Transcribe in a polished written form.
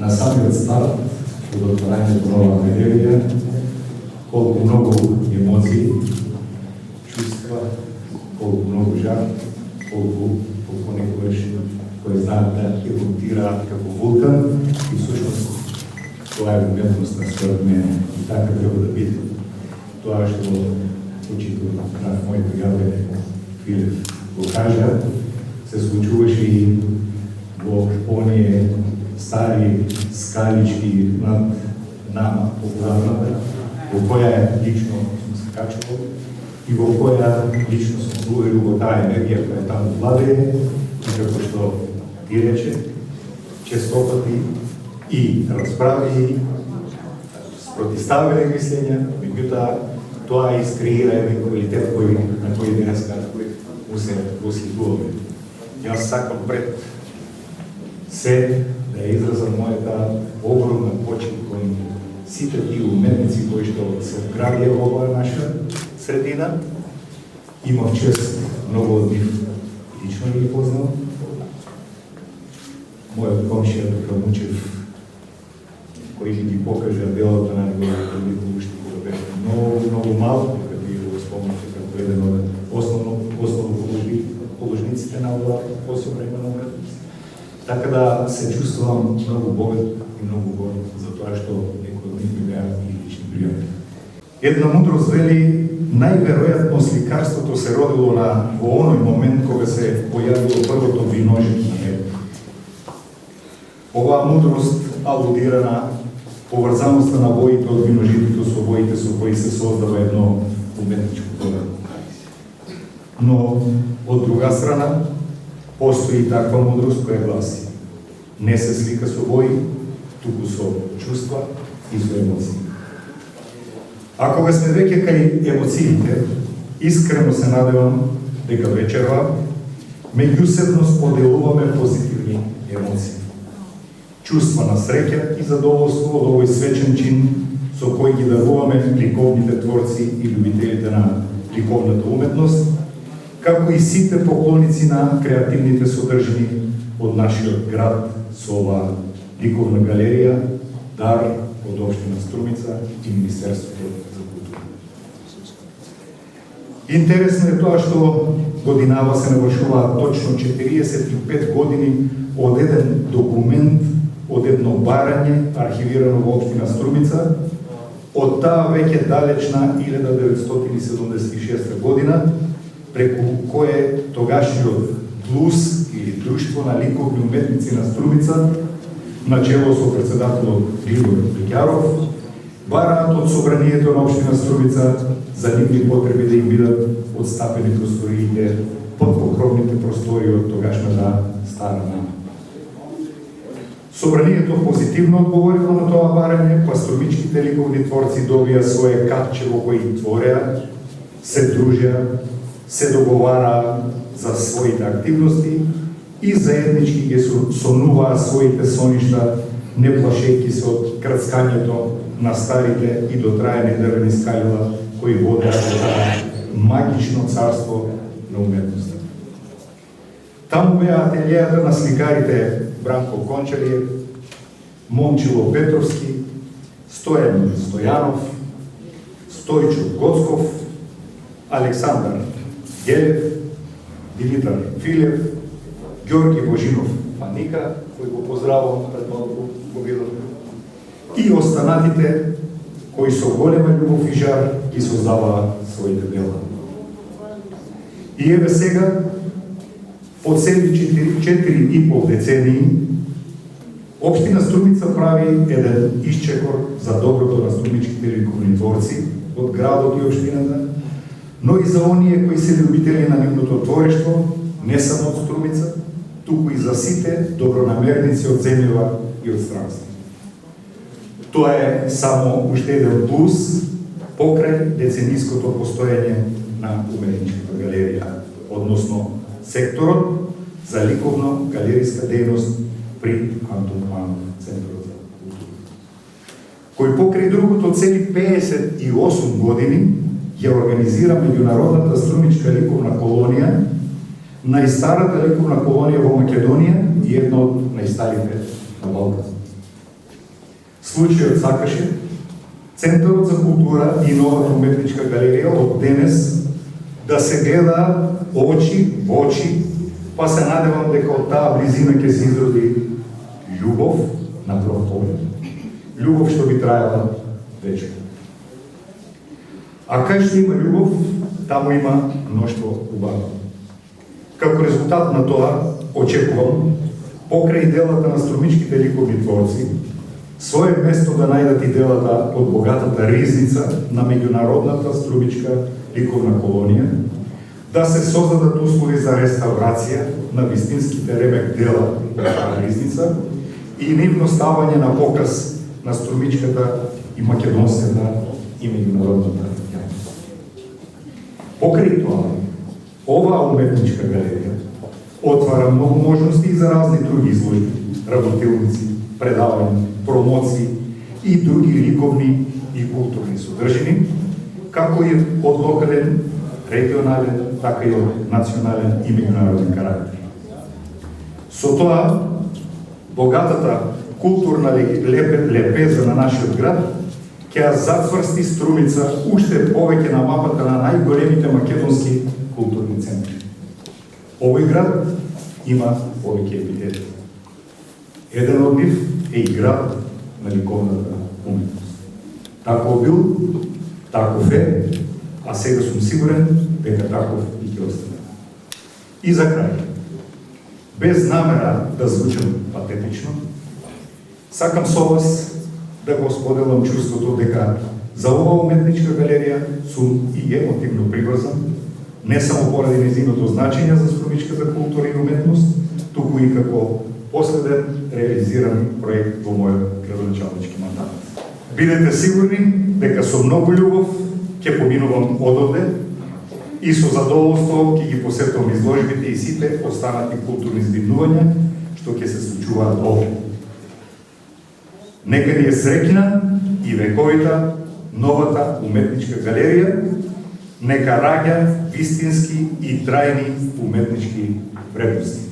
на самиот старт од отварањето на оваа галерија, колку многу емоции, чувства, колку многу жар, колку понекогаш кои знаат да ерутираат како вулкан и всушност тоа е уметноста според мене и така треба да биде. Тоа што учител на мој пријател Филип го кажа, се случуваше и во оние стари скалички над нама по главната, во која лично сум се качувал и во која лично сум слугал во таа енергија која таму владее и како што ти рече, честопати и расправи, спротиставиле мислења, меѓутоа тоа искреира еден квалитет на кој денеска му се восхитуваме. Јас сакам пред се да ја изразам мојата огромна почит кон сите тие уметници кои што се вградија во оваа наша средина. Имав чест многу од нив лично ги познал. Мојот комшија тука Мучев, кој ги покажа делото на неговите ликовишти кога беше многу мал, кога ви го спомнате како еден од основно положниците на оваа посовремена уметност. Така да се чувствувам многу богат и многу горд за тоа што некои од нив ми беа и лични пријатели. Една мудрост вели, најверојатно сликарството се родило во оној момент кога се појавило првото виножење. Оваа мудрост алудира на поврзаноста на воите од виножитото со воите со кои се создава едно уметничко дело. Но, од друга страна, постои таква мудрост која гласи: не се слика со вои, туку со чувства и со емоции. А кога сме веќе кај емоциите, искрено се надевам дека вечерва меѓусебно споделуваме позитивни емоции. Чувства на среќа и задоволство од овој свечен чин со кој ги даруваме ликовните творци и љубителите на ликовната уметност, како и сите поклоници на креативните содржини од нашиот град со оваа ликовна галерија, дар од општина Струмица и Министерството за култура. Интересно е тоа што годинава се навршуваат точно 45 години од еден документ, од едно барање архивирано во општина Струмица, од таа веќе далечна 1976 година, преку кое тогашниот ДЛУС или Друштво на ликовни уметници на Струмица, начело со председателот Григор Пекјаров, бараат од собранието на општина Струмица за нивни потреби да им бидат отстапени просториите под покровните простори од тогашната стара нама. Собранието позитивно одговорило на тоа барање, па струмичките ликовни творци добија свое капче во кои твореа, се дружеа, се договараа за своите активности и заеднички ги сонуваа своите соништа, не плашејќи се од крцкањето на старите и дотраени дрвени скалила кои водеа до таа магично царство на уметноста. Таму беа ателијата на сликарите Бранко Кончалиев, Момчило Петровски, Стојан Стојанов, Стојчо Гоцков, Александар Гелев, Димитар Филев, Ѓорги Божинов Паника, кој го поздравувам пред малку го видов, и останатите кои со голема љубов и жар ги создаваа своите дела. И еве сега, по цели 4,5 децении, општина Струмица прави еден исчекор за доброто на струмичките ликовни творци од градот и општината, но и за оние кои се љубители на нивното творештво, не само од Струмица, туку и за сите добронамерници од земјава и од странство. Тоа е само уште еден плюс покрај децениското постоење на уметничката галерија, односно секторот за ликовно галериска дејност при Антон Панов Центарот за култура, кој покрај другото цели 58 години ја организира меѓународната струмичка ликовна колонија, најстарата ликовна колонија во Македонија и една од најстарите на Балкан. Случајот сакаше Центарот за култура и новата уметничка галерија од денес да се гледа очи во очи, па се надевам дека од таа близина ќе се изроди љубов на прв поглед. Љубов што би траела вечно. А кај што има љубов, таму има мноштво убава. Како резултат на тоа, очекувам, покрај делата на струмичките ликовни творци, свое место да најдат и делата од богатата ризница на меѓународната струмичка ликовна колонија, да се создадат услови за реставрација на вистинските ремек дела на ризница и нивно ставање на показ на струмичката и македонската и меѓународната јавност. Покрај тоа, оваа уметничка галерија отвара многу можности и за разни други изложби, работилници, предавања, промоции и други ликовни и културни содржини, како и од локален, регионален, така и од национален и меѓународен карактер. Со тоа, богатата културна лепеза на нашиот град ќе ја зацврсти Струмица уште повеќе на мапата на најголемите македонски културни центри. Овој град има повеќе епитети. Еден од нив е и град на ликовната уметност. Таков бил, таков е, а сега сум сигурен дека таков и ќе остане. И за крај, без намера да звучам патетично, сакам со вас да го споделам чувството дека за оваа уметничка галерија сум и емотивно приврзан, не само поради нејзиното значење за струмичката култура и уметност, туку и како последен реализиран проект во мојот градоначалнички мандат. Бидете сигурни дека со многу љубов ќе поминувам одовде и со задоволство ќе ги посетувам изложбите и сите останати културни збиднувања што ќе се случуваат овде. Нека ни е среќна и вековита новата уметничка галерија, нека раѓа вистински и трајни уметнички вредности.